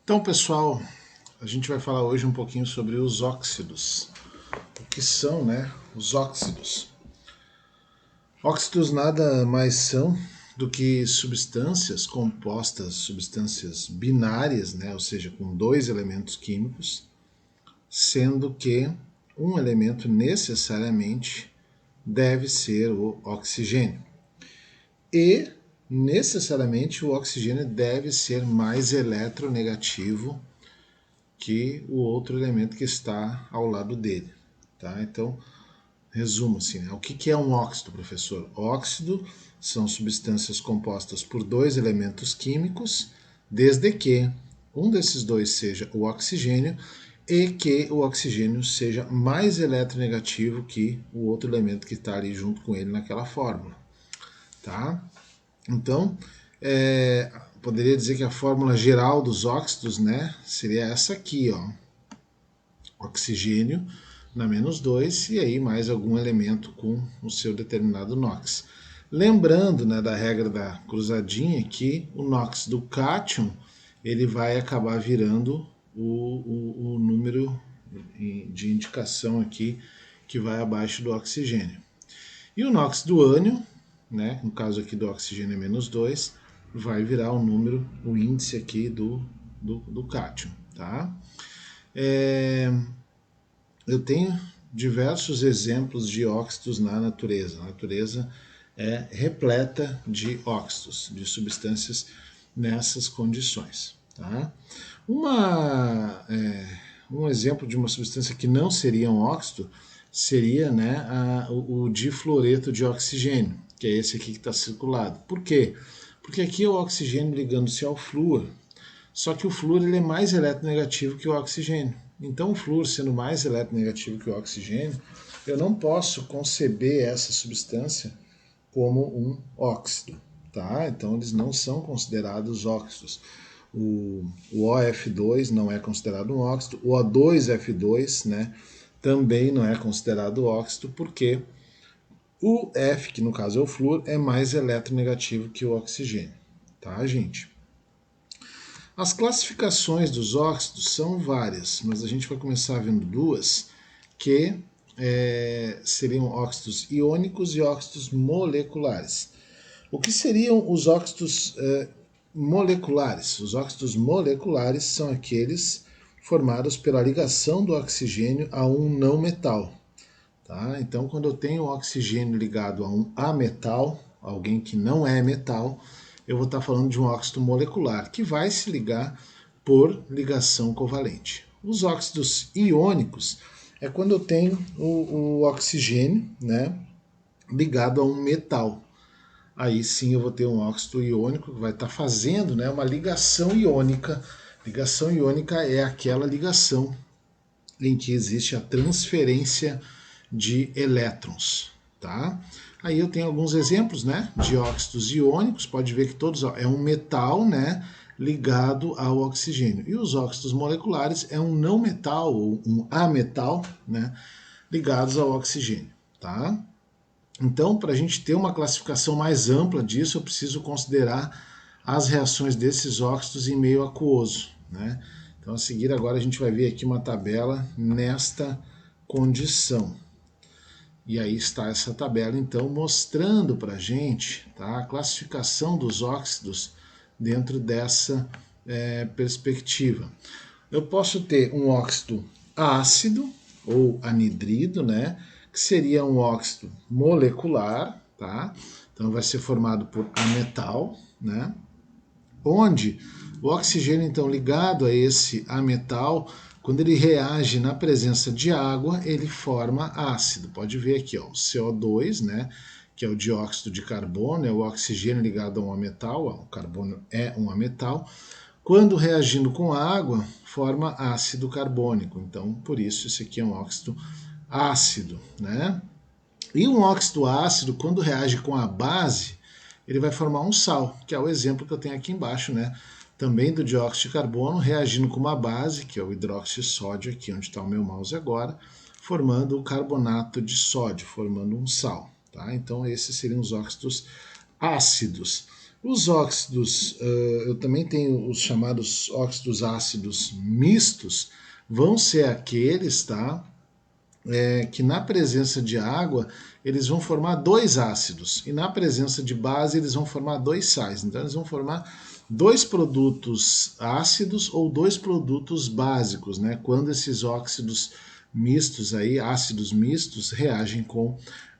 Então, pessoal, a gente vai falar hoje um pouquinho sobre os óxidos. O que são, né, os óxidos? Óxidos nada mais são do que substâncias compostas, substâncias binárias, né, ou seja, com dois elementos químicos, sendo que um elemento necessariamente deve ser o oxigênio. E necessariamente o oxigênio deve ser mais eletronegativo que o outro elemento que está ao lado dele. Tá? Então, resumo assim, né? O que é um óxido, professor? Óxido são substâncias compostas por dois elementos químicos, desde que um desses dois seja o oxigênio e que o oxigênio seja mais eletronegativo que o outro elemento que está ali junto com ele naquela fórmula. Tá? Então, poderia dizer que a fórmula geral dos óxidos, né, seria essa aqui, ó. Oxigênio na menos 2 e aí mais algum elemento com o seu determinado NOx. Lembrando, né, da regra da cruzadinha que o NOx do cátion ele vai acabar virando o número de indicação aqui que vai abaixo do oxigênio. E o NOx do ânion, né, no caso aqui do oxigênio é menos 2, vai virar o número, o índice aqui do cátion. Tá? Eu tenho diversos exemplos de óxidos na natureza. A natureza é repleta de óxidos, de substâncias nessas condições. Tá? Um exemplo de uma substância que não seria um óxido seria, né, o difluoreto de oxigênio, que é esse aqui que está circulado. Por quê? Porque aqui é o oxigênio ligando-se ao flúor, só que o flúor ele é mais eletronegativo que o oxigênio. Então, o flúor sendo mais eletronegativo que o oxigênio, eu não posso conceber essa substância como um óxido. Tá? Então, eles não são considerados óxidos. O OF2 não é considerado um óxido, o O2F2, né, também não é considerado óxido, porque o F, que no caso é o flúor, é mais eletronegativo que o oxigênio. Tá, gente? As classificações dos óxidos são várias, mas a gente vai começar vendo duas, que seriam óxidos iônicos e óxidos moleculares. O que seriam os óxidos moleculares? Os óxidos moleculares são aqueles formados pela ligação do oxigênio a um não metal. Tá? Então, quando eu tenho o oxigênio ligado a um ametal, alguém que não é metal, eu vou estar falando de um óxido molecular, que vai se ligar por ligação covalente. Os óxidos iônicos é quando eu tenho o oxigênio, né, ligado a um metal. Aí sim eu vou ter um óxido iônico que vai estar fazendo, né, uma ligação iônica. Ligação iônica é aquela ligação em que existe a transferência de elétrons. Tá? Aí eu tenho alguns exemplos, né, de óxidos iônicos, pode ver que todos é um metal, né, ligado ao oxigênio. E os óxidos moleculares é um não metal ou um ametal, né, ligados ao oxigênio. Tá? Então, para a gente ter uma classificação mais ampla disso, eu preciso considerar as reações desses óxidos em meio aquoso. Né? Então, a seguir, agora a gente vai ver aqui uma tabela nesta condição. E aí está essa tabela, então, mostrando para a gente, tá, a classificação dos óxidos dentro dessa perspectiva. Eu posso ter um óxido ácido ou anidrido, né, que seria um óxido molecular, tá? Então vai ser formado por ametal, né? Onde o oxigênio, então, ligado a esse ametal, quando ele reage na presença de água, ele forma ácido. Pode ver aqui, ó, o CO2, né, que é o dióxido de carbono, é o oxigênio ligado a um ametal, ó, o carbono é um ametal. Quando reagindo com a água, forma ácido carbônico. Então, por isso, esse aqui é um óxido ácido, né? E um óxido ácido, quando reage com a base, ele vai formar um sal, que é o exemplo que eu tenho aqui embaixo, né? Também do dióxido de carbono, reagindo com uma base, que é o hidróxido de sódio, aqui onde está o meu mouse agora, formando o carbonato de sódio, formando um sal. Tá? Então, esses seriam os óxidos ácidos. Os óxidos, eu também tenho os chamados óxidos ácidos mistos, vão ser aqueles, tá? Que na presença de água eles vão formar dois ácidos e na presença de base eles vão formar dois sais. Então eles vão formar dois produtos ácidos ou dois produtos básicos, né? Quando esses óxidos mistos aí, ácidos mistos, reagem com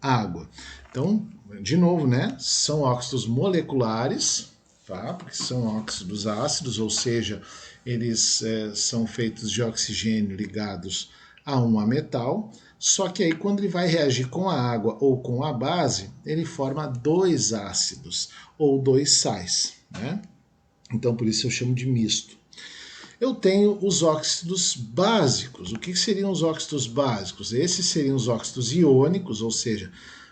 água. Então, de novo, né? São óxidos moleculares, tá? Porque são óxidos ácidos, ou seja, eles são feitos de oxigênio ligados a um ametal, só que aí quando ele vai reagir com a água ou com a base, ele forma dois ácidos ou dois sais, né? Então por isso eu chamo de misto. Eu tenho os óxidos básicos. O que seriam os óxidos básicos? Esses seriam os óxidos iônicos, ou seja,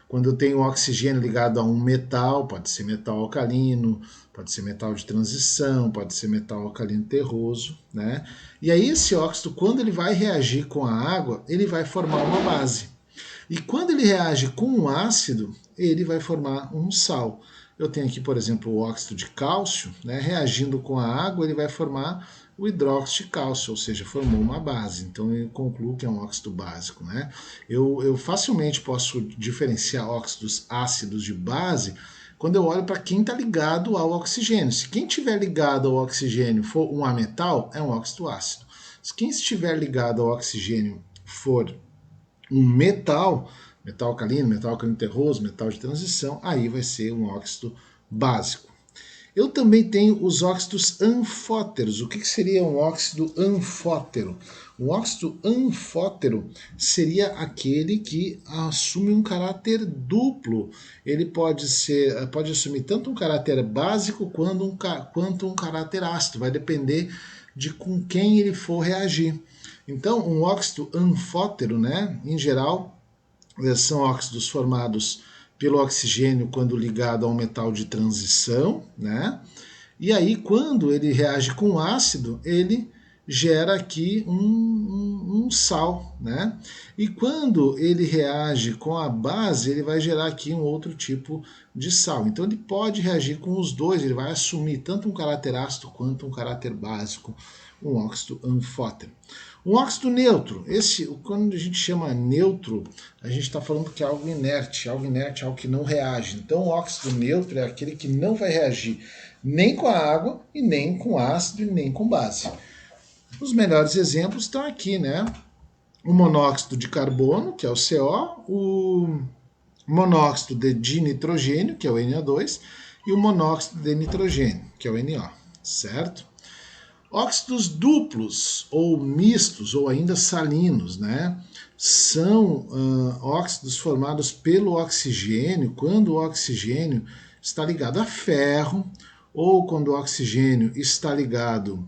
quando eu tenho oxigênio ligado a um metal, pode ser metal alcalino, pode ser metal de transição, pode ser metal alcalino terroso, né? E aí esse óxido, quando ele vai reagir com a água, ele vai formar uma base. E quando ele reage com um ácido, ele vai formar um sal. Eu tenho aqui, por exemplo, o óxido de cálcio, né? Reagindo com a água, ele vai formar o hidróxido de cálcio, ou seja, formou uma base. Então eu concluo que é um óxido básico, né? Eu facilmente posso diferenciar óxidos ácidos de base quando eu olho para quem está ligado ao oxigênio. Se quem estiver ligado ao oxigênio for um ametal, é um óxido ácido. Se quem estiver ligado ao oxigênio for um metal, metal alcalino terroso, metal de transição, aí vai ser um óxido básico. Eu também tenho os óxidos anfóteros. O que seria um óxido anfótero? Um óxido anfótero seria aquele que assume um caráter duplo. Ele pode assumir tanto um caráter básico quanto um caráter ácido. Vai depender de com quem ele for reagir. Então, um óxido anfótero, né, em geral, são óxidos formados pelo oxigênio quando ligado a um metal de transição, né? E aí, quando ele reage com ácido, ele gera aqui um sal, né? E quando ele reage com a base, ele vai gerar aqui um outro tipo de sal. Então ele pode reagir com os dois, ele vai assumir tanto um caráter ácido quanto um caráter básico, um óxido anfótero. Um óxido neutro, quando a gente chama neutro, a gente está falando que é algo inerte, algo que não reage. Então o óxido neutro é aquele que não vai reagir nem com a água, e nem com ácido, e nem com base. Os melhores exemplos estão aqui, né? O monóxido de carbono, que é o CO, o monóxido de nitrogênio, que é o NO2, e o monóxido de nitrogênio, que é o NO, certo? Óxidos duplos ou mistos ou ainda salinos, né? São óxidos formados pelo oxigênio quando o oxigênio está ligado a ferro ou quando o oxigênio está ligado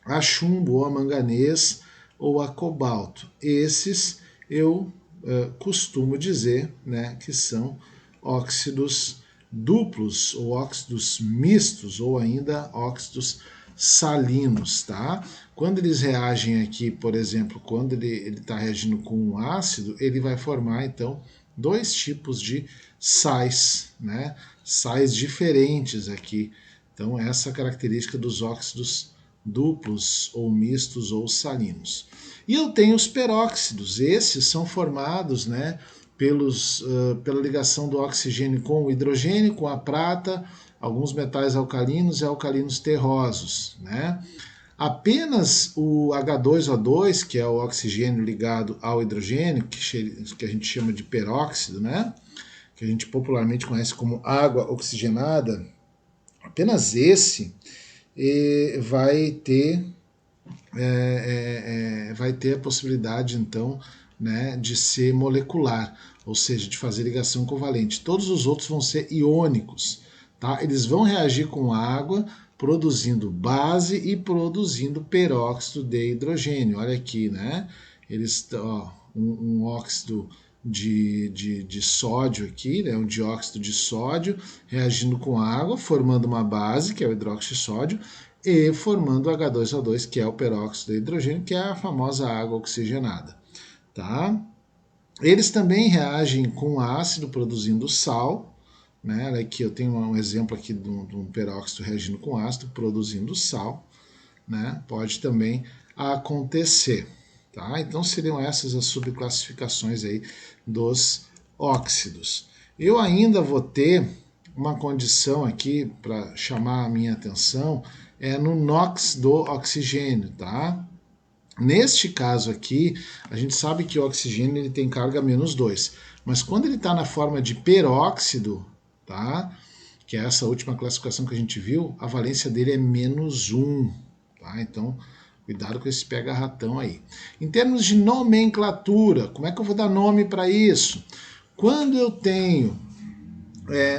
a chumbo ou a manganês ou a cobalto. Esses eu costumo dizer, né, que são óxidos duplos ou óxidos mistos ou ainda óxidos salinos, tá? Quando eles reagem aqui, por exemplo, quando ele está reagindo com um ácido, ele vai formar então dois tipos de sais, né? Sais diferentes aqui. Então essa característica dos óxidos duplos ou mistos ou salinos. E eu tenho os peróxidos. Esses são formados, né, pela ligação do oxigênio com o hidrogênio, com a prata, alguns metais alcalinos e alcalinos terrosos, né? Apenas o H2O2, que é o oxigênio ligado ao hidrogênio, que a gente chama de peróxido, né? Que a gente popularmente conhece como água oxigenada, apenas esse vai ter a possibilidade então, né, de ser molecular, ou seja, de fazer ligação covalente. Todos os outros vão ser iônicos, tá? Eles vão reagir com água, produzindo base e produzindo peróxido de hidrogênio. Olha aqui, né? Eles, um óxido de sódio aqui, né, um dióxido de sódio reagindo com água, formando uma base, que é o hidróxido de sódio, e formando H2O2, que é o peróxido de hidrogênio, que é a famosa água oxigenada. Tá? Eles também reagem com ácido, produzindo sal, né? Aqui eu tenho um exemplo aqui de um peróxido reagindo com ácido, produzindo sal, né? Pode também acontecer, tá? Então seriam essas as subclassificações aí dos óxidos. Eu ainda vou ter uma condição aqui para chamar a minha atenção, é no NOx do oxigênio, tá? Neste caso aqui, a gente sabe que o oxigênio ele tem carga -2, mas quando ele está na forma de peróxido, tá? Que é essa última classificação que a gente viu, a valência dele é -1, tá? Então, cuidado com esse pega-ratão aí. Em termos de nomenclatura, como é que eu vou dar nome para isso? Quando eu tenho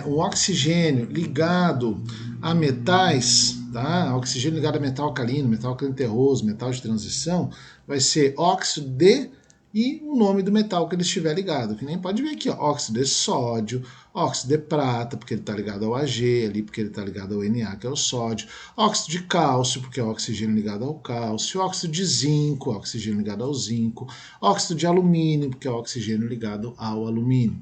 um oxigênio ligado a metais, tá? Oxigênio ligado a metal alcalino, metal alcalino terroso, metal de transição, vai ser óxido de e o nome do metal que ele estiver ligado. Que nem pode ver aqui, ó, óxido de sódio, óxido de prata, porque ele está ligado ao Ag ali, porque ele está ligado ao Na, que é o sódio, óxido de cálcio, porque é o oxigênio ligado ao cálcio, óxido de zinco, oxigênio ligado ao zinco, óxido de alumínio, porque é o oxigênio ligado ao alumínio.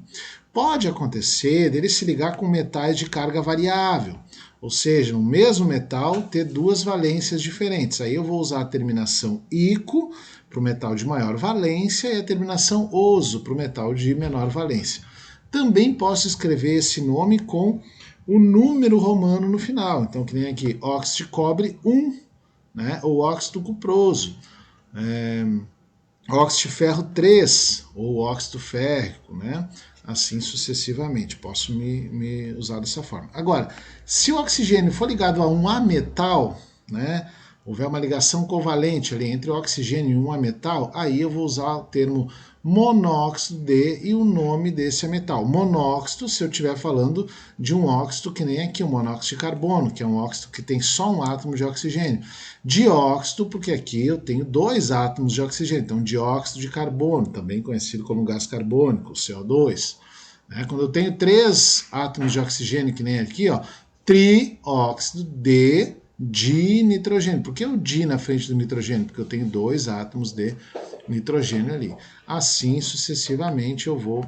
Pode acontecer dele se ligar com metais de carga variável, ou seja, no mesmo metal ter duas valências diferentes. Aí eu vou usar a terminação ico para o metal de maior valência e a terminação oso para o metal de menor valência. Também posso escrever esse nome com o número romano no final. Então, que nem aqui, óxido de cobre 1, né? Ou óxido cuproso. Óxido de ferro 3, ou óxido férrico, né? Assim sucessivamente. Posso me usar dessa forma. Agora, se o oxigênio for ligado a um ametal, né? Houver uma ligação covalente ali entre o oxigênio e um ametal, aí eu vou usar o termo monóxido de e o nome desse ametal. Monóxido, se eu estiver falando de um óxido que nem aqui, o monóxido de carbono, que é um óxido que tem só um átomo de oxigênio. Dióxido, porque aqui eu tenho dois átomos de oxigênio, então dióxido de carbono, também conhecido como gás carbônico, CO2. Quando eu tenho três átomos de oxigênio, que nem aqui, ó, trióxido de dinitrogênio. Por que o di na frente do nitrogênio? Porque eu tenho dois átomos de nitrogênio ali. Assim sucessivamente eu vou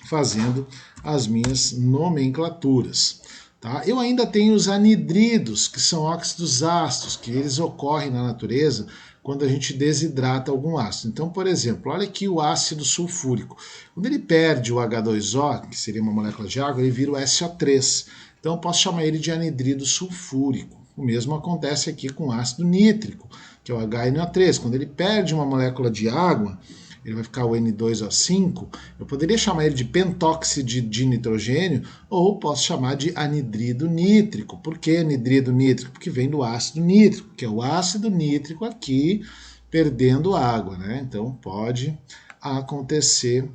fazendo as minhas nomenclaturas. Tá? Eu ainda tenho os anidridos, que são óxidos ácidos, que eles ocorrem na natureza quando a gente desidrata algum ácido. Então, por exemplo, olha aqui o ácido sulfúrico. Quando ele perde o H2O, que seria uma molécula de água, ele vira o SO3. Então, eu posso chamar ele de anidrido sulfúrico. O mesmo acontece aqui com o ácido nítrico, que é o HNO3. Quando ele perde uma molécula de água, ele vai ficar o N2O5, eu poderia chamar ele de pentóxido de nitrogênio, ou posso chamar de anidrido nítrico. Por que anidrido nítrico? Porque vem do ácido nítrico, que é o ácido nítrico aqui perdendo água, né? Então pode acontecer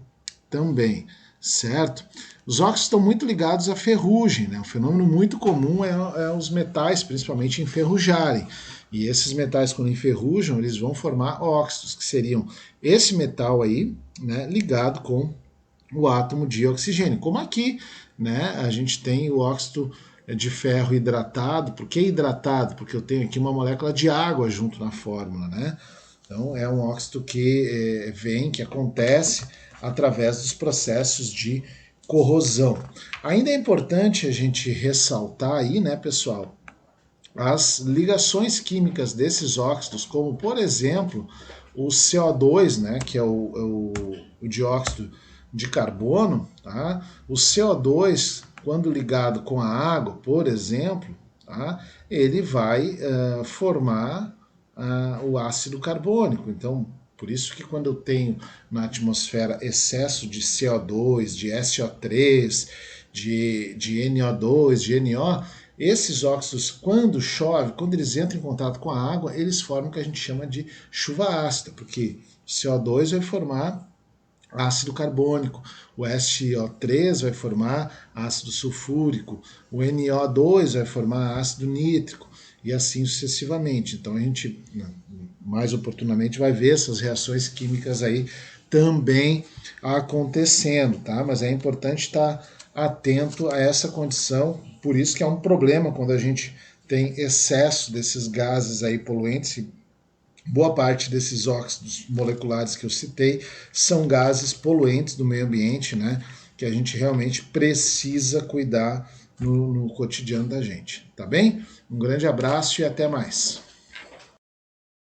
também, certo? Os óxidos estão muito ligados à ferrugem, né? Um fenômeno muito comum é os metais, principalmente, enferrujarem. E esses metais, quando enferrujam, eles vão formar óxidos, que seriam esse metal aí, né, ligado com o átomo de oxigênio. Como aqui, né, a gente tem o óxido de ferro hidratado. Por que hidratado? Porque eu tenho aqui uma molécula de água junto na fórmula, né? Então é um óxido que que acontece através dos processos de corrosão. Ainda é importante a gente ressaltar aí, né, pessoal, as ligações químicas desses óxidos, como por exemplo o CO2, né, que é o dióxido de carbono, tá? O CO2, quando ligado com a água, por exemplo, tá? Ele vai formar o ácido carbônico. Então, por isso que quando eu tenho na atmosfera excesso de CO2, de SO3, de NO2, de NO, esses óxidos, quando chove, quando eles entram em contato com a água, eles formam o que a gente chama de chuva ácida, porque o CO2 vai formar ácido carbônico, o SO3 vai formar ácido sulfúrico, o NO2 vai formar ácido nítrico, e assim sucessivamente. Então a gente, mais oportunamente, vai ver essas reações químicas aí também acontecendo, tá? Mas é importante estar atento a essa condição, por isso que é um problema quando a gente tem excesso desses gases aí poluentes. Boa parte desses óxidos moleculares que eu citei são gases poluentes do meio ambiente, né? que a gente realmente precisa cuidar no cotidiano da gente, tá bem? Um grande abraço e até mais.